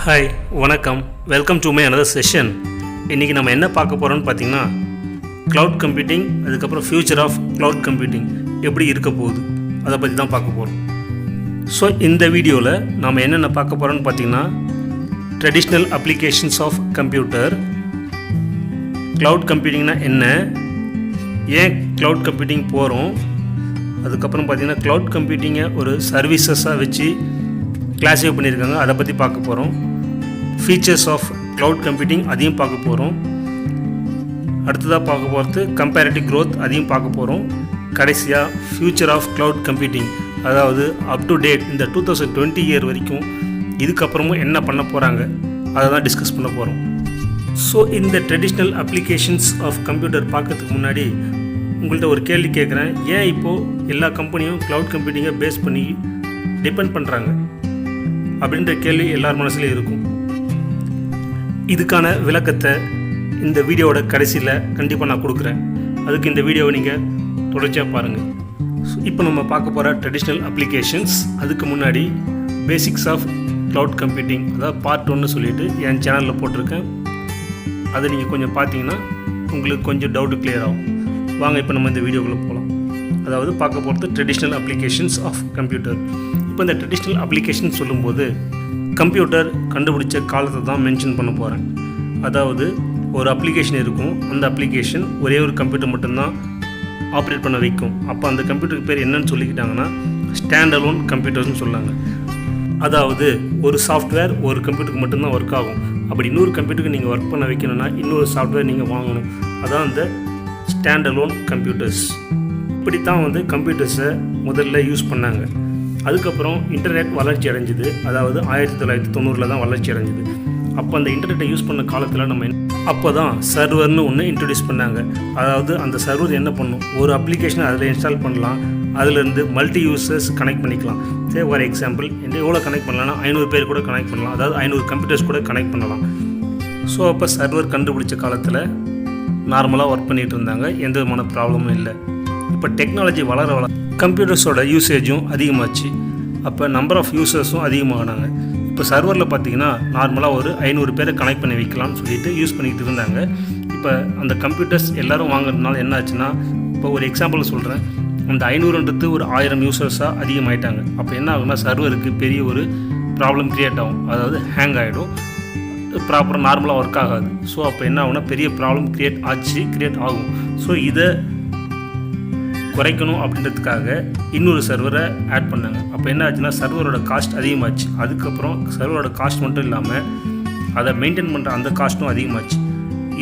Hi வணக்கம், welcome to my another session. இன்றைக்கி நம்ம என்ன பார்க்க போகிறோம்னு பார்த்தீங்கன்னா க்ளவுட் கம்ப்யூட்டிங், அதுக்கப்புறம் ஃப்யூச்சர் ஆஃப் க்ளவுட் கம்ப்யூட்டிங் எப்படி இருக்க போகுது அதை பற்றி தான் பார்க்க போகிறோம். ஸோ இந்த வீடியோவில் நாம் என்னென்ன பார்க்க போகிறோம்னு பார்த்தீங்கன்னா traditional applications of computer, cloud கம்ப்யூட்டிங்னா என்ன, ஏன் க்ளவுட் கம்ப்யூட்டிங் போகிறோம், அதுக்கப்புறம் பார்த்திங்கன்னா க்ளவுட் கம்ப்யூட்டிங்கை ஒரு சர்வீசஸாக வச்சு கிளாஸிஃபை பண்ணியிருக்காங்க, அதை பற்றி பார்க்க போகிறோம். ஃபீச்சர்ஸ் ஆஃப் க்ளவுட் கம்ப்யூட்டிங் அதையும் பார்க்க போகிறோம். அடுத்ததாக பார்க்க போகிறது கம்பேரிட்டிவ் க்ரோத், அதையும் பார்க்க போகிறோம். கடைசியாக ஃப்யூச்சர் ஆஃப் க்ளவுட் கம்ப்யூட்டிங், அதாவது அப் டு டேட் இந்த 2020 இயர் வரைக்கும் இதுக்கப்புறமும் என்ன பண்ண போகிறாங்க அதை தான் டிஸ்கஸ் பண்ண போகிறோம். ஸோ இந்த ட்ரெடிஷ்னல் அப்ளிகேஷன்ஸ் ஆஃப் கம்ப்யூட்டர் பார்க்கறதுக்கு முன்னாடி உங்கள்கிட்ட ஒரு கேள்வி கேட்குறேன். ஏன் இப்போது எல்லா கம்பெனியும் க்ளவுட் கம்ப்யூட்டிங்கை பேஸ் பண்ணி டிபெண்ட் பண்ணுறாங்க அப்படின்ற கேள்வி எல்லார் மனசுலையும் இருக்கும். இதுக்கான விளக்கத்தை இந்த வீடியோவோட கடைசியில் கண்டிப்பாக நான் கொடுக்குறேன். அதுக்கு இந்த வீடியோவை நீங்கள் தொடர்ச்சியாக பாருங்கள். இப்போ நம்ம பார்க்க போகிற ட்ரெடிஷ்னல் அப்ளிகேஷன்ஸ், அதுக்கு முன்னாடி பேசிக்ஸ் ஆஃப் க்ளவுட் கம்ப்யூட்டிங், அதாவது பார்ட் 1 சொல்லிவிட்டு என் சேனலில் போட்டிருக்கேன். அதை நீங்கள் கொஞ்சம் பார்த்தீங்கன்னா உங்களுக்கு கொஞ்சம் டவுட்டு கிளியர் ஆகும். வாங்க இப்போ நம்ம இந்த வீடியோக்குள்ளே போகலாம். அதாவது பார்க்க போகிறது ட்ரெடிஷ்னல் அப்ளிகேஷன்ஸ் ஆஃப் கம்ப்யூட்டர். இப்போ இந்த ட்ரெடிஷ்னல் அப்ளிகேஷன் சொல்லும்போது கம்ப்யூட்டர் கண்டுபிடிச்ச காலத்தை தான் மென்ஷன் பண்ண போகிறேன். அதாவது ஒரு அப்ளிகேஷன் இருக்கும், அந்த அப்ளிகேஷன் ஒரே ஒரு கம்ப்யூட்டர் மட்டும்தான் ஆப்ரேட் பண்ண வைக்கும். அப்போ அந்த கம்ப்யூட்டருக்கு பேர் என்னன்னு சொல்லிக்கிட்டாங்கன்னா ஸ்டாண்ட் அலோன் கம்ப்யூட்டர்ஸ்னு சொல்லாங்க. அதாவது ஒரு சாஃப்ட்வேர் ஒரு கம்ப்யூட்டருக்கு மட்டும்தான் ஒர்க் ஆகும். அப்படி இன்னொரு கம்ப்யூட்டருக்கு நீங்கள் ஒர்க் பண்ண வைக்கணும்னா இன்னொரு சாஃப்ட்வேர் நீங்கள் வாங்கணும். அதான் அந்த ஸ்டாண்ட் அலோன் கம்ப்யூட்டர்ஸ். இப்படி தான் கம்ப்யூட்டர்ஸை முதல்ல யூஸ் பண்ணாங்க. அதுக்கப்புறம் இன்டர்நெட் வளர்ச்சி அடைஞ்சிது. அதாவது 1990 தான் வளர்ச்சி அடைஞ்சிது. அப்போ அந்த இன்டர்நெட்டை யூஸ் பண்ண காலத்தில் அப்போ தான் சர்வர்னு ஒன்று இன்ட்ரடியூஸ் பண்ணாங்க. அதாவது அந்த சர்வர் என்ன பண்ணும், ஒரு அப்ளிகேஷனை அதில் இன்ஸ்டால் பண்ணலாம், அதிலேருந்து மல்டி யூசர்ஸ் கனெக்ட் பண்ணிக்கலாம். சரி, ஃபார் எக்ஸாம்பிள் எவ்வளோ கனெக்ட் பண்ணலாம்னா 500 பேர் கூட கனெக்ட் பண்ணலாம், அதாவது 500 கம்ப்யூட்டர்ஸ் கூட கனெக்ட் பண்ணலாம். ஸோ அப்போ சர்வர் கண்டுபிடிச்ச காலத்தில் நார்மலாக ஒர்க் பண்ணிகிட்டு இருந்தாங்க, எந்த விதமான ப்ராப்ளமும் இல்லை. இப்போ டெக்னாலஜி வளர கம்ப்யூட்டர்ஸோட யூசேஜும் அதிகமாச்சு. அப்போ நம்பர் ஆஃப் யூசர்ஸும் அதிகமாகினாங்க. இப்போ சர்வரில் பார்த்திங்கன்னா நார்மலாக ஒரு 500 பேரை கனெக்ட் பண்ணி வைக்கலாம்னு சொல்லிட்டு யூஸ் பண்ணிக்கிட்டு இருந்தாங்க. இப்போ அந்த கம்ப்யூட்டர்ஸ் எல்லோரும் வாங்குறதுனால என்ன ஆச்சுன்னா, இப்போ ஒரு எக்ஸாம்பிள் சொல்கிறேன், அந்த 500ன்றது ஒரு 1000 யூசர்ஸாக அதிகமாகிட்டாங்க. அப்போ என்ன ஆகும்னா சர்வருக்கு பெரிய ஒரு ப்ராப்ளம் க்ரியேட் ஆகும். அதாவது ஹேங் ஆகிடும், ப்ராப்பராக நார்மலாக ஒர்க் ஆகாது. ஸோ அப்போ என்ன ஆகும்னா பெரிய ப்ராப்ளம் க்ரியேட் ஆகும். ஸோ இதை குறைக்கணும் அப்படின்றதுக்காக இன்னொரு சர்வரை ஆட் பண்ணாங்க. அப்போ என்ன ஆச்சுன்னா சர்வரோட காஸ்ட் அதிகமாச்சு. அதுக்கப்புறம் சர்வரோட காஸ்ட் மட்டும் இல்லாமல் அதை மெயின்டைன் பண்ணுற அந்த காஸ்ட்டும் அதிகமாச்சு.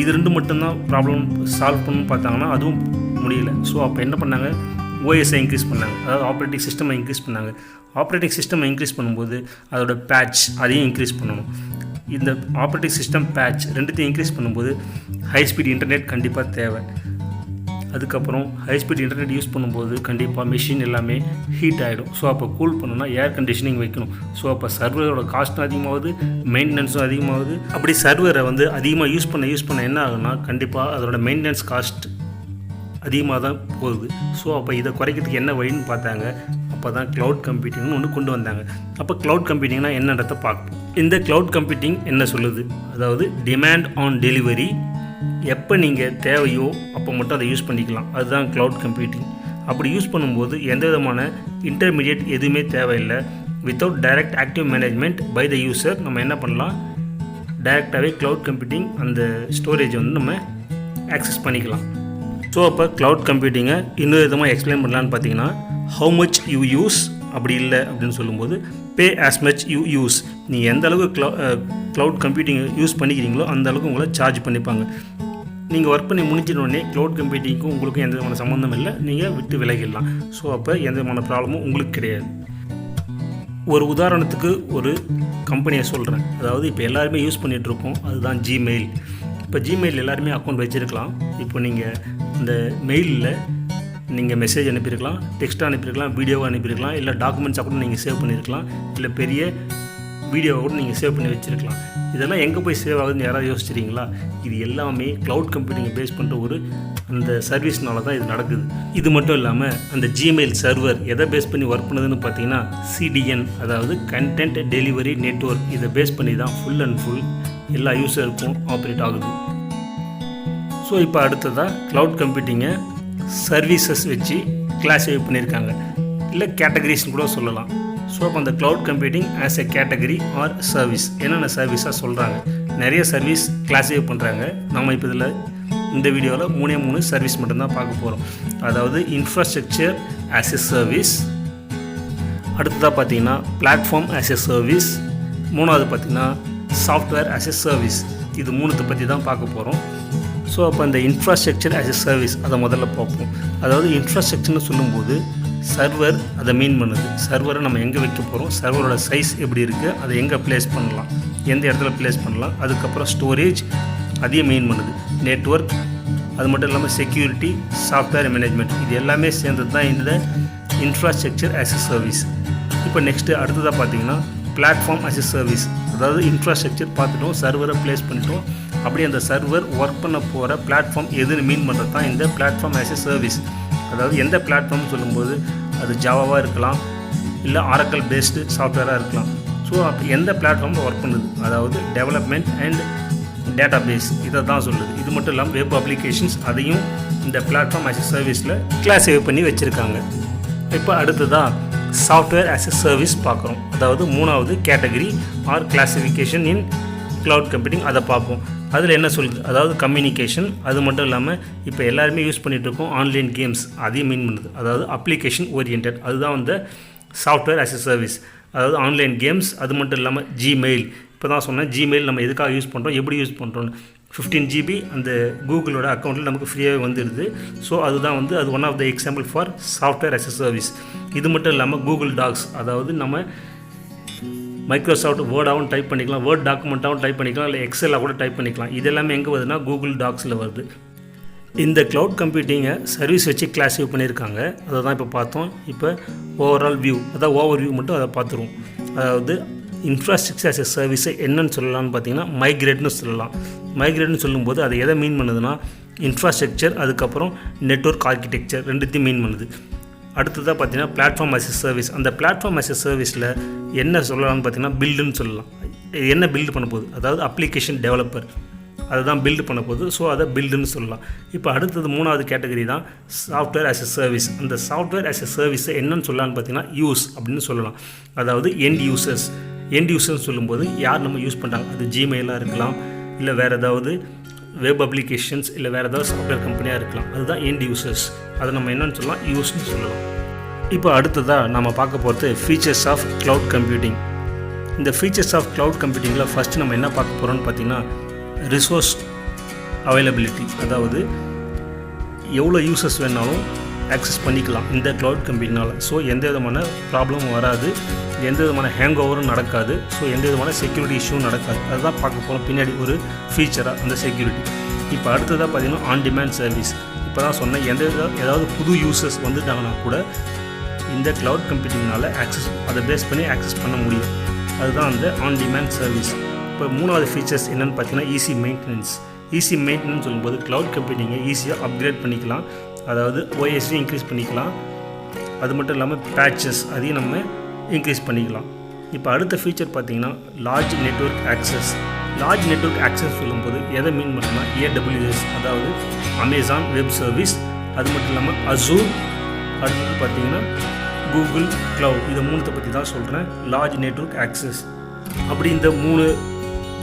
இது ரெண்டு மட்டும்தான் ப்ராப்ளம் சால்வ் பண்ணணும்னு பார்த்தாங்கன்னா அதுவும் முடியல. ஸோ அப்போ என்ன பண்ணாங்க, ஓஎஸ்ஐ இன்க்ரீஸ் பண்ணாங்க, அதாவது ஆப்ரேட்டிங் சிஸ்டமை இன்க்ரீஸ் பண்ணாங்க. ஆப்ரேட்டிங் சிஸ்டமை இன்க்ரீஸ் பண்ணும்போது அதோட பேட்ச் அதையும் இன்க்ரீஸ் பண்ணணும். இந்த ஆப்ரேட்டிங் சிஸ்டம் பேட்ச் ரெண்டுத்தையும் இன்க்ரீஸ் பண்ணும்போது ஹை ஸ்பீட் இன்டர்நெட் கண்டிப்பாக தேவை. அதுக்கப்புறம் ஹை ஸ்பீட் இன்டர்நெட் யூஸ் பண்ணும்போது கண்டிப்பாக மிஷின் எல்லாமே ஹீட் ஆகிடும். ஸோ அப்போ கூல் பண்ணணும்னா ஏர் கண்டிஷனிங் வைக்கணும். ஸோ அப்போ சர்வரோட காஸ்ட்டும் அதிகமாகுது, மெயின்டெனன்ஸும் அதிகமாகுது. அப்படி சர்வரை அதிகமாக யூஸ் பண்ண என்ன ஆகுதுன்னா கண்டிப்பாக அதோட மெயின்டெனன்ஸ் காஸ்ட் அதிகமாக தான் போகுது. ஸோ அப்போ இதை குறைக்கிறதுக்கு என்ன வழின்னு பார்த்தாங்க. அப்போ தான் க்ளவுட் கம்ப்யூட்டிங்னு ஒன்று கொண்டு வந்தாங்க. அப்போ க்ளவுட் கம்ப்யூட்டிங்னா என்னன்றதை பார்ப்போம். இந்த க்ளவுட் கம்ப்யூட்டிங் என்ன சொல்லுது, அதாவது டிமாண்ட் ஆன் டெலிவரி, எப்போ நீங்கள் தேவையோ அப்போ மட்டும் அதை யூஸ் பண்ணிக்கலாம். அதுதான் க்ளவுட் கம்ப்யூட்டிங். அப்படி யூஸ் பண்ணும்போது எந்த விதமான இன்டர்மீடியேட் எதுவுமே தேவையில்லை. Without direct active management by the user நம்ம என்ன பண்ணலாம், டைரெக்டாகவே க்ளவுட் கம்ப்யூட்டிங் அந்த ஸ்டோரேஜை நம்ம ஆக்சஸ் பண்ணிக்கலாம். ஸோ அப்போ க்ளவுட் கம்ப்யூட்டிங்கை இன்னொரு விதமாக எக்ஸ்பிளைன் பண்ணலான்னு பார்த்தீங்கன்னா ஹவு மச் யூ யூஸ், அப்படி இல்லை அப்படின்னு சொல்லும்போது pay as much you use. நீ எந்த அளவுக்கு க்ளவுட் கம்ப்யூட்டிங் யூஸ் பண்ணிக்கிறீங்களோ அந்த அளவுக்கு உங்களை சார்ஜ் பண்ணிப்பாங்க. நீங்கள் ஒர்க் பண்ணி முடிஞ்சிடனே க்ளவுட் கம்ப்யூட்டிங்க்கும் உங்களுக்கும் எந்த விதமான சம்மந்தம் இல்லை, நீங்கள் விட்டு விலகிடலாம். ஸோ அப்போ எந்த விதமான ப்ராப்ளமும் உங்களுக்கு கிடையாது. ஒரு உதாரணத்துக்கு ஒரு கம்பெனியை சொல்கிறேன். அதாவது இப்போ எல்லாருமே யூஸ் பண்ணிகிட்ருக்கோம், அதுதான் ஜிமெயில். இப்போ ஜிமெயில் எல்லாருமே அக்கௌண்ட் வச்சுருக்கலாம். இப்போ நீங்கள் இந்த மெயிலில் நீங்கள் மெசேஜ் அனுப்பியிருக்கலாம், டெக்ஸ்ட்டாக அனுப்பியிருக்கலாம், வீடியோவாக அனுப்பியிருக்கலாம், இல்லை டாக்குமெண்ட்ஸாக கூட நீங்கள் சேவ் பண்ணியிருக்கலாம், இல்லை பெரிய வீடியோவை கூட நீங்கள் சேவ் பண்ணி வச்சுருக்கலாம். இதெல்லாம் எங்கே போய் சேவ் ஆகுதுன்னு யாராவது யோசிச்சிருக்கீங்களா? இது எல்லாமே க்ளவுட் கம்ப்யூட்டிங்கை பேஸ் பண்ணுற ஒரு அந்த சர்வீஸ்னால தான் இது நடக்குது. இது மட்டும் இல்லாமல் அந்த ஜிமெயில் சர்வர் எதை பேஸ் பண்ணி ஒர்க் பண்ணுதுன்னு பார்த்தீங்கன்னா CDN, அதாவது கண்டென்ட் டெலிவரி நெட்வொர்க். இதை பேஸ் பண்ணி தான் ஃபுல் அண்ட் ஃபுல் எல்லா யூஸருக்கும் ஆப்ரேட் ஆகுது. ஸோ இப்போ அடுத்ததாக க்ளவுட் கம்ப்யூட்டிங்கை சர்வீசஸ் வச்சு கிளாஸிஃபை பண்ணியிருக்காங்க, இல்லை கேட்டகரிஸ்னு கூட சொல்லலாம். ஸோ அப்போ அந்த cloud computing as a category R service என்னென்ன சர்வீஸாக சொல்கிறாங்க. நிறைய சர்வீஸ் கிளாஸிஃபை பண்ணுறாங்க. நம்ம இப்போ இதில் இந்த வீடியோவில் 3 சர்வீஸ் மட்டும்தான் பார்க்க போகிறோம். அதாவது இன்ஃப்ராஸ்ட்ரக்சர் ஆஸ் எ சர்வீஸ், அடுத்ததாக பார்த்தீங்கன்னா பிளாட்ஃபார்ம் ஆஸ் எ சர்வீஸ், மூணாவது பார்த்தீங்கன்னா சாஃப்ட்வேர் ஆஸ் எ சர்வீஸ். இது 3 பற்றி தான் பார்க்க போகிறோம். ஸோ அப்போ அந்த இன்ஃப்ராஸ்ட்ரக்சர் ஆஸ் எ சர்வீஸ் அதை முதல்ல பார்ப்போம். அதாவது இன்ஃப்ராஸ்ட்ரக்சர்னு சொல்லும்போது சர்வர் அதை மீன் பண்ணுது. சர்வரை நம்ம எங்கே வைக்க போகிறோம், சர்வரோட சைஸ் எப்படி இருக்குது, அதை எங்கே ப்ளேஸ் பண்ணலாம், எந்த இடத்துல ப்ளேஸ் பண்ணலாம், அதுக்கப்புறம் ஸ்டோரேஜ் அதையும் மெயின் பண்ணுது, நெட்வொர்க், அது மட்டும் இல்லாமல் செக்யூரிட்டி, சாஃப்ட்வேர் மேனேஜ்மெண்ட், இது எல்லாமே சேர்ந்தது தான் இந்த இன்ஃப்ராஸ்ட்ரக்சர் ஆஸ் எ சர்வீஸ். இப்போ நெக்ஸ்ட்டு அடுத்ததாக பார்த்தீங்கன்னா பிளாட்ஃபார்ம் ஆஸ் எ சர்வீஸ். அதாவது இன்ஃப்ராஸ்ட்ரக்சர் பார்த்துட்டோம், சர்வரை ப்ளேஸ் பண்ணிட்டோம், அப்படி அந்த சர்வர் ஒர்க் பண்ண போகிற பிளாட்ஃபார்ம் எதுன்னு மீன் பண்ணுறது தான் இந்த பிளாட்ஃபார்ம் ஆஸ் எ சர்வீஸ். அதாவது எந்த பிளாட்ஃபார்ம்னு சொல்லும்போது அது ஜாவாவாக இருக்கலாம், இல்லை ஆரக்கிள் பேஸ்டு சாஃப்ட்வேராக இருக்கலாம். ஸோ அப்போ எந்த பிளாட்ஃபார்மில் ஒர்க் பண்ணுது, அதாவது டெவலப்மெண்ட் அண்ட் டேட்டா பேஸ், இதை தான் சொல்லுது. இது மட்டும் இல்லாமல் வெப் அப்ளிகேஷன்ஸ் அதையும் இந்த பிளாட்ஃபார்ம் ஆஸ் எ சர்வீஸில் கிளாஸிஃபை பண்ணி வச்சுருக்காங்க. இப்போ அடுத்ததாக சாஃப்ட்வேர் ஆஸ் எ சர்வீஸ் பார்க்குறோம். அதாவது 3வது கேட்டகரி ஆர் கிளாஸிஃபிகேஷன் இன் க்ளவுட் கம்ப்யூட்டிங், அதை பார்ப்போம். அதில் என்ன சொல்லுது, அதாவது கம்யூனிகேஷன், அது மட்டும் இல்லாமல் இப்போ எல்லாருமே யூஸ் பண்ணிகிட்டு இருக்கோம் ஆன்லைன் கேம்ஸ், அதையும் மீன் பண்ணுது. அதாவது அப்ளிகேஷன் ஓரியன்ட், அதுதான் வந்து சாஃப்ட்வேர் ஆஸ் எ சர்வீஸ். அதாவது ஆன்லைன் கேம்ஸ், அது மட்டும் இல்லாமல் ஜிமெயில். இப்போ தான் சொன்னேன் ஜிமெயில் நம்ம எதுக்காக யூஸ் பண்ணுறோம், எப்படி யூஸ் பண்ணுறோன்னு. 15 GB அந்த கூகுளோட அக்கௌண்ட்டில் நமக்கு ஃப்ரீயாகவே வந்துடுது. ஸோ அதுதான் வந்து அது one of the example for software as a service. இது மட்டும் இல்லாமல் கூகுள் டாக்ஸ், அதாவது நம்ம மைக்ரோசாஃப்ட் வேர்டாகவும் டைப் பண்ணிக்கலாம், வேர்ட் டாக்குமெண்ட்டாகவும் டைப் பண்ணிக்கலாம், இல்லை எக்ஸலாக கூட டைப் பண்ணிக்கலாம். இது எல்லாமே எங்கே வருதுன்னா கூகுள் டாக்ஸில் வருது. இந்த க்ளவுட் கம்ப்யூட்டிங்கை சர்வீஸ் வச்சு கிளாஸிஃபை பண்ணியிருக்காங்க. அதை தான் இப்போ பார்த்தோம். இப்போ ஓவரால் வியூ, அதாவது ஓவர் வியூ மட்டும் அதை பார்த்துருவோம். அதாவது இன்ஃப்ராஸ்ட்ரக்சர் ஆஸ் எ சர்வீஸை என்னன்னு சொல்லலாம்னு பார்த்தீங்கன்னா மைக்ரேட்னு சொல்லலாம். மைக்ரேட்னு சொல்லும்போது அதை எதை மீன் பண்ணுதுன்னா இன்ஃப்ராஸ்ட்ரக்சர், அதுக்கப்புறம் நெட்வொர்க் ஆர்கிடெக்சர், ரெண்டுத்தையும் மீன் பண்ணுது. அடுத்ததாக பார்த்தீங்கன்னா பிளாட்ஃபார்ம் ஆஸ் எ சர்வீஸ். அந்த பிளாட்ஃபார்ம் ஆஸ் எ சர்வீஸில் என்ன சொல்லலாம்னு பார்த்தீங்கன்னா பில்டுன்னு சொல்லலாம். என்ன பில்டு பண்ண போகுது, அதாவது அப்ளிகேஷன் டெவலப்பர் அதுதான் பில்டு பண்ண போகுது. ஸோ அதை பில்டுன்னு சொல்லலாம். இப்போ அடுத்தது 3வது கேட்டகரி தான் சாஃப்ட்வேர் ஆஸ் எ சர்வீஸ். அந்த சாஃப்ட்வேர் ஆஸ் எ சர்வீஸை என்னன்னு சொல்லலாம்னு பார்த்தீங்கன்னா யூஸ் அப்படின்னு சொல்லலாம். அதாவது எண்ட் யூசர்ஸ் சொல்லும்போது யார் நம்ம யூஸ் பண்ணுறாங்க, அது ஜிமெயிலாக இருக்கலாம், இல்லை வேறு ஏதாவது வெப் அப்ளிகேஷன்ஸ், இல்லை வேறு ஏதாவது சாஃப்ட்வேர் கம்பெனியாக இருக்கலாம். அதுதான் எண்ட் யூசர்ஸ். அதை நம்ம என்னென்னு சொல்லலாம், யூஸ்ன்னு சொல்லலாம். இப்போ அடுத்ததாக நம்ம பார்க்க போகிறது ஃபீச்சர்ஸ் ஆஃப் க்ளவுட் கம்ப்யூட்டிங். இந்த ஃபீச்சர்ஸ் ஆஃப் க்ளவுட் கம்ப்யூட்டிங்கில் ஃபஸ்ட்டு நம்ம என்ன பார்க்க போகிறோம்னு பார்த்தீங்கன்னா ரிசோர்ஸ் அவைலபிலிட்டி. அதாவது எவ்வளோ யூசர்ஸ் வேணாலும் ஆக்சஸ் பண்ணிக்கலாம் இந்த க்ளவுட் கம்ப்யூட்டிங்னால். ஸோ எந்த விதமான ப்ராப்ளமும் வராது, எந்த விதமான ஹேங் ஓவரும் நடக்காது, ஸோ எந்த விதமான செக்யூரிட்டி இஷ்யூவும் நடக்காது. அதுதான் பார்க்க போகிறோம் பின்னாடி ஒரு ஃபீச்சராக அந்த செக்யூரிட்டி. இப்போ அடுத்ததாக பார்த்தீங்கன்னா ஆன் டிமாண்ட் சர்வீஸ். இப்போ தான் சொன்னேன், ஏதாவது புது யூசர்ஸ் வந்துட்டாங்கன்னா கூட இந்த க்ளவுட் கம்ப்யூட்டிங்னால் அதை பேஸ் பண்ணி ஆக்சஸ் பண்ண முடியும். அதுதான் அந்த ஆன் டிமாண்ட் சர்வீஸ். இப்போ 3வது ஃபீச்சர்ஸ் என்னென்னு பார்த்தீங்கன்னா ஈஸி மெயின்டெனன்ஸ் சொல்லும்போது க்ளவுட் கம்ப்யூட்டிங்கை ஈஸியாக அப்கிரேட் பண்ணிக்கலாம். அதாவது ஓஎஸ்ஸையும் இன்க்ரீஸ் பண்ணிக்கலாம், அது மட்டும் இல்லாமல் பேட்சஸ் அதையும் நம்ம இன்க்ரீஸ் பண்ணிக்கலாம். இப்போ அடுத்த ஃபீச்சர் பார்த்தீங்கன்னா லார்ஜ் நெட்வொர்க் ஆக்சஸ் சொல்லும்போது எதை மீன் பண்ணோம்னா AWS, அதாவது அமேசான் வெப் சர்வீஸ், அது மட்டும் இல்லாமல் அசூர், அடுத்தது பார்த்தீங்கன்னா கூகுள் க்ளவுட். இதை 3 பற்றி தான் சொல்கிறேன். லார்ஜ் நெட்வொர்க் ஆக்சஸ் அப்படி இந்த 3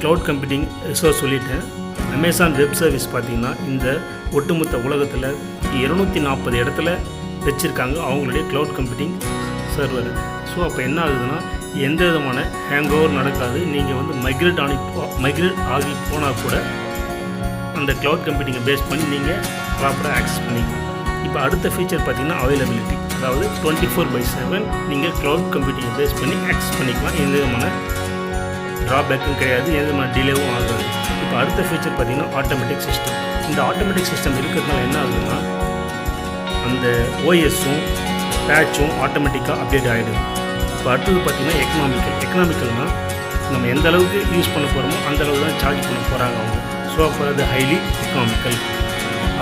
க்ளவுட் கம்ப்யூட்டிங் ரிசோர்ஸ் சொல்லிட்டேன். அமேசான் வெப் சர்வீஸ் பார்த்திங்கன்னா இந்த ஒட்டுமொத்த உலகத்தில் 240 இடத்துல வச்சுருக்காங்க அவங்களுடைய க்ளவுட் கம்ப்யூட்டிங் சர்வர். ஸோ அப்போ என்ன ஆகுதுன்னா எந்த விதமான ஹேங் ஓவர் நடக்காது. நீங்கள் வந்து மைக்ரேட் ஆகி போனால் கூட அந்த க்ளவுட் கம்ப்யூட்டிங்கை பேஸ் பண்ணி நீங்கள் ப்ராப்பராக ஆக்சஸ் பண்ணிக்கலாம். இப்போ அடுத்த ஃபீச்சர் பார்த்திங்கன்னா அவைலபிலிட்டி. அதாவது 24/7 நீங்கள் க்ளவுட் கம்ப்யூட்டிங்கை பேஸ் பண்ணி ஆக்சஸ் பண்ணிக்கலாம். எந்த விதமான ட்ராபேக்கும் கிடையாது, எந்த விதமான டிலேவும் ஆகாது. இப்போ அடுத்த ஃபீச்சர் பார்த்திங்கன்னா ஆட்டோமேட்டிக் சிஸ்டம். இந்த ஆட்டோமேட்டிக் சிஸ்டம் இருக்கிறதுனால என்ன ஆகுதுன்னா அந்த ஓஎஸும் பேட்சும் ஆட்டோமேட்டிக்காக அப்டேட் ஆகிடுது. இப்போ அடுத்தது பார்த்திங்கன்னா எக்கனாமிக்கல்னால் நம்ம எந்த அளவுக்கு யூஸ் பண்ண போகிறோமோ அந்த அளவுக்கு தான் சார்ஜ் பண்ண போகிறாங்க அவங்க. ஸோ அப்போ அது ஹைலி எக்கனாமிக்கல்.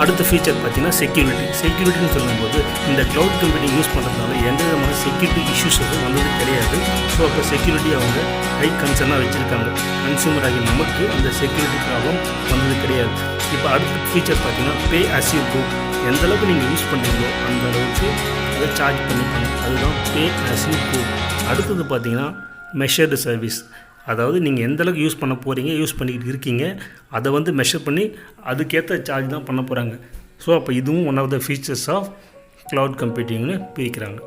அடுத்த ஃபீச்சர் பார்த்திங்கன்னா செக்யூரிட்டின்னு சொல்லும்போது இந்த க்ளவுட் கம்ப்யூட்டிங் யூஸ் பண்ணுறதுனால எந்த விதமான செக்யூரிட்டி இஷ்யூஸ் எதுவும் வந்தது கிடையாது. ஸோ அப்போ செக்யூரிட்டி அவங்க ஹை கன்சர்னாக வச்சுருக்காங்க. கன்சியூமர் ஆகி நமக்கு அந்த செக்யூரிட்டி ப்ராப்ளம் வந்தது கிடையாது. இப்போ அடுத்த ஃபீச்சர் பார்த்திங்கன்னா பே அஸ் யூ கோ. எந்த அளவுக்கு நீங்கள் யூஸ் பண்ணுறீங்களோ அந்த அளவுக்கு அதை சார்ஜ் பண்ணிப்பாங்க. அதுதான் பே அஸ் யூ கோ. அடுத்தது பார்த்திங்கன்னா மெஷர்டு சர்வீஸ். அதாவது நீங்கள் எந்த அளவுக்கு யூஸ் பண்ண போகிறீங்க, யூஸ் பண்ணிக்கிட்டு இருக்கீங்க, அதை வந்து மெஷர் பண்ணி அதுக்கேற்ற சார்ஜ் தான் பண்ண போகிறாங்க. ஸோ அப்போ இதுவும் one of the features of cloud கம்ப்யூட்டிங்னு பிரிக்கிறாங்க.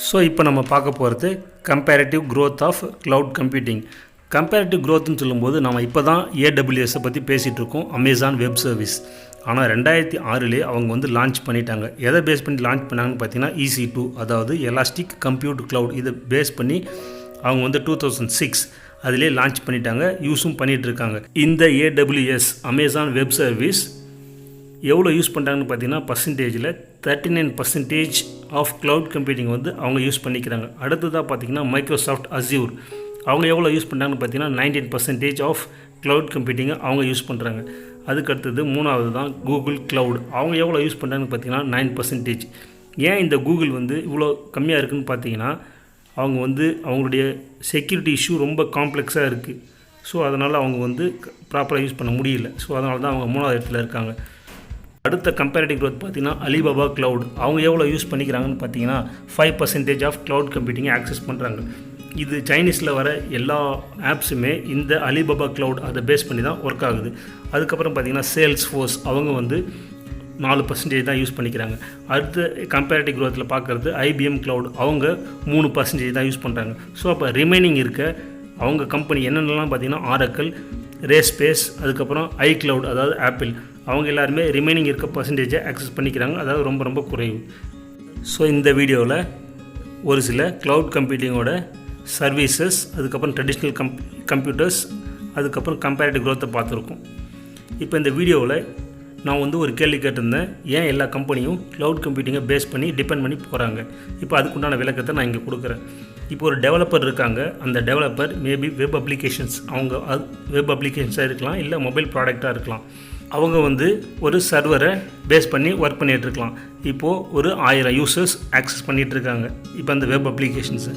ஸோ இப்போ நம்ம பார்க்க போகிறது comparative growth of cloud computing. Comparative க்ரோத்னு சொல்லும்போது நம்ம இப்போ தான் AWSஐ பற்றி பேசிகிட்டு இருக்கோம், அமேசான் வெப் சர்வீஸ். ஆனால் 2006 அவங்க வந்து லான்ச் பண்ணிட்டாங்க. எதை பேஸ் பண்ணி லான்ச் பண்ணாங்கன்னு பார்த்தீங்கன்னா EC2, அதாவது எலாஸ்டிக் கம்ப்யூட் க்ளவுட். இதை பேஸ் பண்ணி அவங்க வந்து 2006 அதிலே லான்ச் பண்ணிட்டாங்க, யூஸும் பண்ணிகிட்ருக்காங்க. இந்த AWS அமேசான் வெப் சர்வீஸ் எவ்வளோ யூஸ் பண்ணுறாங்கன்னு பார்த்தீங்கன்னா பர்சன்டேஜில் 39% ஆஃப் க்ளவுட் கம்ப்யூட்டிங் வந்து அவங்க யூஸ் பண்ணிக்கிறாங்க. அடுத்ததாக பார்த்திங்கன்னா மைக்ரோசாஃப்ட் அஸ்யூர் அவங்க எவ்வளோ யூஸ் பண்ணுறாங்கன்னு பார்த்தீங்கன்னா 19% ஆஃப் க்ளவுட் கம்ப்யூட்டிங்கை அவங்க யூஸ் பண்ணுறாங்க. அதுக்கடுத்தது மூணாவது தான் கூகுள் க்ளவுட். அவங்க எவ்வளோ யூஸ் பண்ணுறாங்கன்னு பார்த்தீங்கன்னா 9%. ஏன் இந்த கூகுள் வந்து இவ்வளோ கம்மியாக இருக்குதுன்னு பார்த்தீங்கன்னா அவங்க வந்து அவங்களுடைய செக்யூரிட்டி இஷ்யூ ரொம்ப காம்ப்ளெக்ஸாக இருக்குது. ஸோ அதனால் அவங்க வந்து ப்ராப்பராக யூஸ் பண்ண முடியல. ஸோ அதனால தான் அவங்க 3வது இடத்துல இருக்காங்க. அடுத்த கம்பேரிட்டிவ் க்ரோத் பார்த்திங்கன்னா அலிபாபா க்ளவுட். அவங்க எவ்வளோ யூஸ் பண்ணிக்கிறாங்கன்னு பார்த்தீங்கன்னா 5% ஆஃப் க்ளவுட் கம்ப்யூட்டிங்கை ஆக்சஸ் பண்ணுறாங்க. இது சைனீஸில் வர எல்லா ஆப்ஸுமே இந்த அலிபாபா க்ளவுட் அதை பேஸ் பண்ணி தான் ஒர்க் ஆகுது. அதுக்கப்புறம் பார்த்திங்கன்னா சேல்ஸ் ஃபோர்ஸ் அவங்க வந்து 4% தான் யூஸ் பண்ணிக்கிறாங்க. அடுத்து கம்பேரிட்டிவ் க்ரோத்தில் பார்க்குறது IBM க்ளவுட். அவங்க 3% தான் யூஸ் பண்ணுறாங்க. ஸோ அப்போ ரிமைனிங் இருக்க அவங்க கம்பெனி என்னென்னலாம் பார்த்திங்கன்னா ஆரக்கிள், ரேஸ்பேஸ், அதுக்கப்புறம் ஐக்ளவுட் அதாவது ஆப்பிள், அவங்க எல்லாருமே ரிமைனிங் இருக்க பர்சன்டேஜை ஆக்சஸ் பண்ணிக்கிறாங்க. அதாவது ரொம்ப ரொம்ப குறைவு. ஸோ இந்த வீடியோவில் ஒரு சில க்ளவுட் கம்ப்யூட்டிங்கோட சர்வீசஸ், அதுக்கப்புறம் ட்ரெடிஷ்னல் கம்ப்யூட்டர்ஸ், அதுக்கப்புறம் கம்பேரிட்டிவ் க்ரோத்தை பார்த்துருக்கோம். இப்போ இந்த வீடியோவில் நான் வந்து ஒரு கேள்வி கேட்டிருந்தேன், ஏன் எல்லா கம்பெனியும் க்ளவுட் கம்ப்யூட்டிங்கை பேஸ் பண்ணி டிபெண்ட் பண்ணி போகிறாங்க. இப்போ அதுக்குண்டான விளக்கத்தை நான் இங்கே கொடுக்குறேன். இப்போ ஒரு டெவலப்பர் இருக்காங்க. அந்த டெவலப்பர் மேபி வெப் அப்ளிகேஷன்ஸ், அவங்க வெப் அப்ளிகேஷன்ஸாக இருக்கலாம், இல்லை மொபைல் ப்ராடக்டாக இருக்கலாம். அவங்க வந்து ஒரு சர்வரை பேஸ் பண்ணி ஒர்க் பண்ணிகிட்ருக்கலாம். இப்போது ஒரு 1000 யூசர்ஸ் ஆக்சஸ் பண்ணிகிட்ருக்காங்க இப்போ அந்த வெப் அப்ளிகேஷன்ஸை.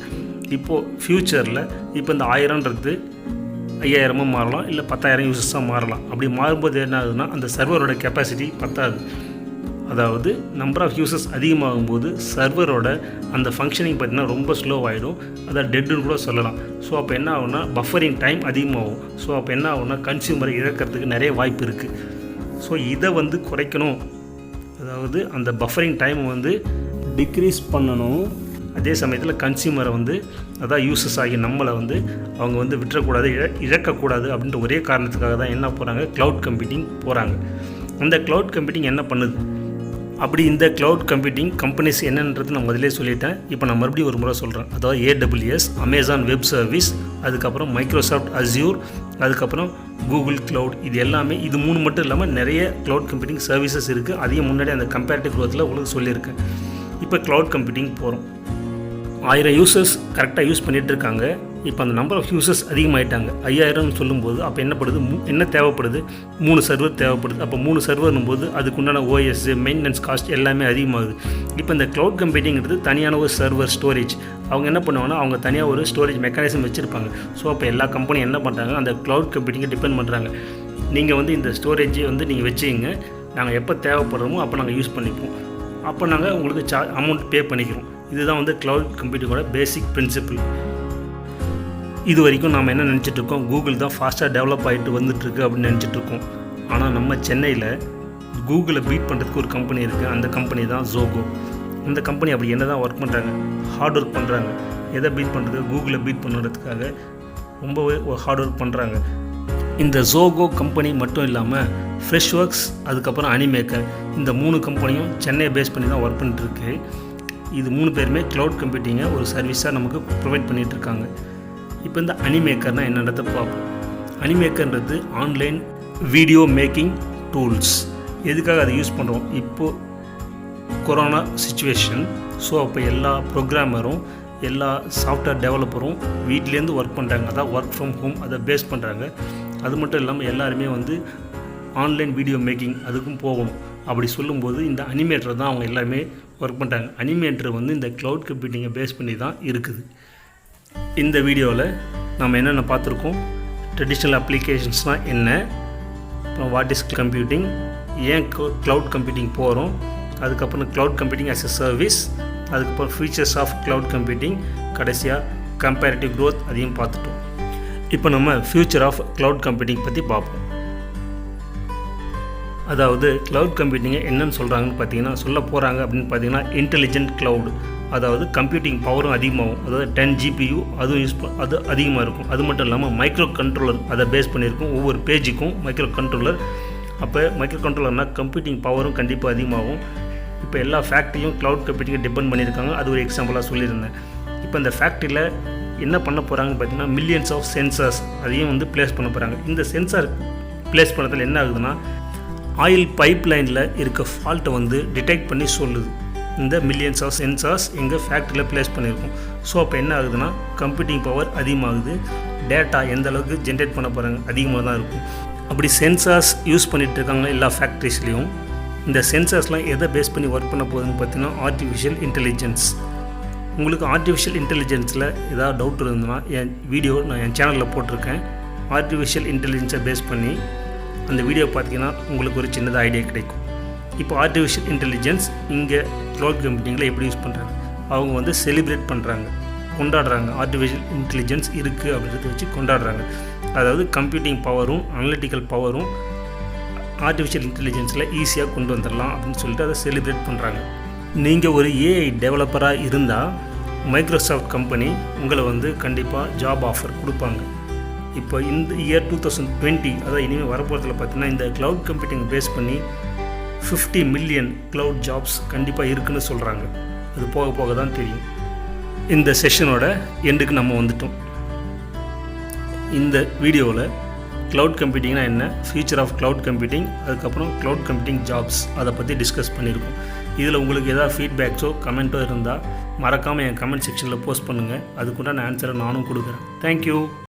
இப்போது ஃப்யூச்சரில் இப்போ இந்த 1000ன்றது 5000 மாறலாம், இல்லை 10,000 யூசர்ஸாக மாறலாம். அப்படி மாறும்போது என்ன ஆகுதுன்னா அந்த சர்வரோட கெப்பாசிட்டி பத்தாது. அதாவது நம்பர் ஆஃப் யூசர்ஸ் அதிகமாகும்போது சர்வரோட அந்த ஃபங்க்ஷனிங் பார்த்திங்கன்னா ரொம்ப ஸ்லோவாகிடும், அதை டெட்டுன்னு கூட சொல்லலாம். ஸோ அப்போ என்ன ஆகும்னா பஃபரிங் டைம் அதிகமாகும். ஸோ அப்போ என்ன ஆகும்னா கன்சியூமரை இழக்கிறதுக்கு நிறைய வாய்ப்பு இருக்குது. ஸோ இதை வந்து குறைக்கணும், அதாவது அந்த பஃபரிங் டைமை வந்து டிக்ரீஸ் பண்ணணும். அதே சமயத்தில் கன்சியூமரை வந்து அதாவது யூசர்ஸ் ஆகி நம்மளை வந்து அவங்க வந்து விட்டுறக்கூடாது, இழக்கக்கூடாது அப்படின்ற ஒரே காரணத்துக்காக தான் என்ன போகிறாங்க, க்ளவுட் கம்ப்யூட்டிங் போகிறாங்க. அந்த க்ளவுட் கம்ப்யூட்டிங் என்ன பண்ணுது, அப்படி இந்த க்ளவுட் கம்ப்யூட்டிங் கம்பெனிஸ் என்னன்றது நான் முதலே சொல்லிட்டேன். இப்போ நான் மறுபடியும் ஒரு முறை சொல்கிறேன். அதாவது AWS அமேசான் வெப் சர்வீஸ், அதுக்கப்புறம் மைக்ரோசாஃப்ட் அஸ்யூர், அதுக்கப்புறம் கூகுள் க்ளவுட். இது எல்லாமே இது 3 மட்டும் இல்லாமல் நிறைய க்ளவுட் கம்ப்யூட்டிங் சர்வீசஸ் இருக்குது. அதையும் முன்னாடி அந்த கம்பேரிட்டிவ் க்ரோத்தில் உங்களுக்கு சொல்லியிருக்கேன். இப்போ க்ளவுட் கம்ப்யூட்டிங் போகிறோம். 1000 யூசர்ஸ் கரெக்டாக யூஸ் பண்ணிகிட்டு இருக்காங்க. இப்போ அந்த நம்பர் ஆஃப் யூசர்ஸ் அதிகமாகிட்டாங்க. 5000 சொல்லும்போது அப்போ என்ன தேவைப்படுது, 3 சர்வர் தேவைப்படுது. அப்போ 3 சர்வர்னும் போது அதுக்குண்டான OS, மெயின்டெனன்ஸ் காஸ்ட் எல்லாமே அதிகமாகுது. இப்போ இந்த க்ளவுட் கம்ப்யூட்டிங்கிறது தனியான ஒரு சர்வர் ஸ்டோரேஜ். அவங்க என்ன பண்ணுவாங்கன்னா அவங்க தனியாக ஒரு ஸ்டோரேஜ் மெக்கானிசம் வச்சுருப்பாங்க. ஸோ அப்போ எல்லா கம்பெனியும் என்ன பண்ணுறாங்க, அந்த க்ளவுட் கம்ப்யூட்டிங்கை டிபெண்ட் பண்ணுறாங்க. நீங்கள் வந்து இந்த ஸ்டோரேஜை வந்து நீங்கள் வச்சுக்கிங்க, நாங்கள் எப்போ தேவைப்படுறோமோ அப்போ நாங்கள் யூஸ் பண்ணிப்போம், அப்போ நாங்கள் உங்களுக்கு அமௌண்ட் பே பண்ணிக்கிறோம். இதுதான் வந்து க்ளவுட் கம்ப்யூட்டிங்கோட பேசிக் பிரின்சிபிள். இது வரைக்கும் நாம் என்ன நினச்சிட்ருக்கோம், கூகுள் தான் ஃபாஸ்ட்டாக டெவலப் ஆகிட்டு வந்துட்டுருக்கு அப்படின்னு நினச்சிட்ருக்கோம். ஆனால் நம்ம சென்னையில் கூகுளை பீட் பண்ணுறதுக்கு ஒரு கம்பெனி இருக்குது. அந்த கம்பெனி தான் ஜோகோ. அந்த கம்பெனி அப்படி என்ன தான் ஒர்க் பண்ணுறாங்க, ஹார்ட் ஒர்க் பண்ணுறாங்க. எதை பீட் பண்ணுறது, கூகுளை பீட் பண்ணுறதுக்காக ரொம்பவே ஹார்ட் ஒர்க் பண்ணுறாங்க. இந்த ஜோகோ கம்பெனி மட்டும் இல்லாமல் ஃப்ரெஷ்ஒர்க்ஸ், அதுக்கப்புறம் அனிமேக்கர், இந்த 3 கம்பெனியும் சென்னையை பேஸ் பண்ணி தான் ஒர்க் பண்ணிட்டுருக்கு. இது 3 பேருமே க்ளவுட் கம்ப்யூட்டிங்கை ஒரு சர்வீஸாக நமக்கு ப்ரொவைட் பண்ணிகிட்ருக்காங்க. இப்போ இந்த அனிமேக்கர்னால் என்னன்றதை பார்ப்போம். அனிமேக்கர்ன்றது ஆன்லைன் வீடியோ மேக்கிங் டூல்ஸ். எதுக்காக அதை யூஸ் பண்ணுறோம், இப்போது கொரோனா சிச்சுவேஷன். ஸோ அப்போ எல்லா ப்ரோக்ராமரும் எல்லா சாஃப்ட்வேர் டெவலப்பரும் வீட்டிலேருந்து ஒர்க் பண்ணுறாங்க, அதான் ஒர்க் ஃப்ரம் ஹோம் அதை பேஸ் பண்ணுறாங்க. அது மட்டும் இல்லாமல் எல்லாருமே வந்து ஆன்லைன் வீடியோ மேக்கிங் அதுக்கும் போகணும். அப்படி சொல்லும்போது இந்த அனிமேட்டர் தான் அவங்க எல்லாருமே ஒர்க் பண்ணுறாங்க. அனிமேட்டர் வந்து இந்த க்ளவுட் கம்ப்யூட்டிங்கை பேஸ் பண்ணி தான் இருக்குது. இந்த வீடியோவில் நம்ம என்னென்ன பார்த்துருக்கோம், ட்ரெடிஷ்னல் அப்ளிகேஷன்ஸ்னால் என்ன, அப்புறம் வாட் இஸ் கம்ப்யூட்டிங், ஏன் க்ளவுட் கம்ப்யூட்டிங் போகிறோம், அதுக்கப்புறம் cloud computing as a service, அதுக்கப்புறம் ஃபீச்சர்ஸ் ஆஃப் க்ளவுட் கம்ப்யூட்டிங், கடைசியாக கம்பேரிட்டிவ் க்ரோத் அதையும் பார்த்துட்டோம். இப்போ நம்ம ஃப்யூச்சர் ஆஃப் க்ளவுட் கம்ப்யூட்டிங் பற்றி பார்ப்போம். அதாவது க்ளவுட் கம்ப்யூட்டிங்கை என்னென்னு சொல்கிறாங்கன்னு பார்த்தீங்கன்னா, சொல்ல போகிறாங்க அப்படின்னு பார்த்தீங்கன்னா இன்டெலிஜென்ட் க்ளவுடு. அதாவது கம்ப்யூட்டிங் பவரும் அதிகமாகும். அதாவது 10 GPU அதுவும் அது அதிகமாக இருக்கும். அது மட்டும் இல்லாமல் மைக்ரோ கண்ட்ரோலர் அதை பேஸ் பண்ணியிருக்கும். ஒவ்வொரு பேஜுக்கும் மைக்ரோ கண்ட்ரோலர். அப்போ மைக்ரோ கண்ட்ரோலர்னால் கம்ப்யூட்டிங் பவரும் கண்டிப்பாக அதிகமாகும். இப்போ எல்லா ஃபேக்ட்ரியும் க்ளவுட் கம்ப்யூட்டிங்கை டிபெண்ட் பண்ணியிருக்காங்க. அது ஒரு எக்ஸாம்பிளாக சொல்லியிருந்தேன். இப்போ இந்த ஃபேக்ட்ரியில் என்ன பண்ண போகிறாங்கன்னு பார்த்தீங்கன்னா மில்லியன்ஸ் ஆஃப் சென்சார்ஸ் அதையும் வந்து ப்ளேஸ் பண்ண போகிறாங்க. இந்த சென்சார் ப்ளேஸ் பண்ணதில் என்ன ஆகுதுன்னா ஆயில் பைப் லைனில் இருக்க ஃபால்ட்டை வந்து டிடெக்ட் பண்ணி சொல்லுது. இந்த மில்லியன்ஸ் ஆஃப் சென்சார்ஸ் எங்கள் ஃபேக்ட்ரியில் ப்ளேஸ் பண்ணியிருக்கோம். ஸோ அப்போ என்ன ஆகுதுன்னா கம்ப்யூட்டிங் பவர் அதிகமாகுது. டேட்டா எந்த அளவுக்கு ஜென்ரேட் பண்ண போகிறாங்க அதிகமாக தான் இருக்கும். அப்படி சென்சார்ஸ் யூஸ் பண்ணிகிட்டு இருக்காங்க எல்லா ஃபேக்ட்ரிஸ்லேயும். இந்த சென்சார்ஸ்லாம் எதை பேஸ் பண்ணி ஒர்க் பண்ண போகுதுன்னு பார்த்தீங்கன்னா ஆர்டிஃபிஷியல் இன்டெலிஜென்ஸ். உங்களுக்கு ஆர்டிஃபிஷியல் இன்டெலிஜென்ஸில் ஏதாவது டவுட் இருந்ததுன்னா என் வீடியோ நான் என் சேனலில் போட்டிருக்கேன். ஆர்டிஃபிஷியல் இன்டெலிஜென்ஸை பேஸ் பண்ணி அந்த வீடியோ பார்த்தீங்கன்னா உங்களுக்கு ஒரு சின்னதாக ஐடியா கிடைக்கும். இப்போ ஆர்டிஃபிஷியல் இன்டெலிஜென்ஸ் இங்கே க்ளவுட் கம்ப்யூட்டிங்கில் எப்படி யூஸ் பண்ணுறாங்க, அவங்க வந்து செலிப்ரேட் பண்ணுறாங்க, கொண்டாடுறாங்க. ஆர்டிஃபிஷியல் இன்டெலிஜென்ஸ் இருக்குது அப்படின்றத வச்சு கொண்டாடுறாங்க. அதாவது கம்ப்யூட்டிங் பவரும் அனலிட்டிக்கல் பவரும் ஆர்டிஃபிஷியல் இன்டெலிஜென்ஸில் ஈஸியாக கொண்டு வந்துடலாம் அப்படின்னு சொல்லிட்டு அதை செலிப்ரேட் பண்ணுறாங்க. நீங்கள் ஒரு ஏஐ டெவலப்பராக இருந்தால் மைக்ரோசாஃப்ட் கம்பெனி உங்களை வந்து கண்டிப்பாக ஜாப் ஆஃபர் கொடுப்பாங்க. இப்போ இந்த இயர் 2020 அதாவது இனிமேல் வரப்போகிறதுல பார்த்தீங்கன்னா இந்த க்ளவுட் கம்ப்யூட்டிங் பேஸ் பண்ணி 50 மில்லியன் க்ளவுட் ஜாப்ஸ் கண்டிப்பாக இருக்குன்னு சொல்கிறாங்க. அது போக போக தான் தெரியும். இந்த செஷனோட எண்டுக்கு நம்ம வந்துட்டோம். இந்த வீடியோவில் க்ளவுட் கம்ப்யூட்டிங்னா என்ன, ஃபியூச்சர் ஆஃப் க்ளவுட் கம்ப்யூட்டிங், அதுக்கப்புறம் க்ளவுட் கம்ப்யூட்டிங் ஜாப்ஸ் அதை பற்றி டிஸ்கஸ் பண்ணியிருக்கோம். இதில் உங்களுக்கு எதாவது ஃபீட்பேக்ஸோ கமெண்ட்டோ இருந்தால் மறக்காமல் என் கமெண்ட் செக்ஷனில் போஸ்ட் பண்ணுங்கள். அதுக்குண்டான ஆன்சரை நானும் கொடுக்குறேன். தேங்க்யூ.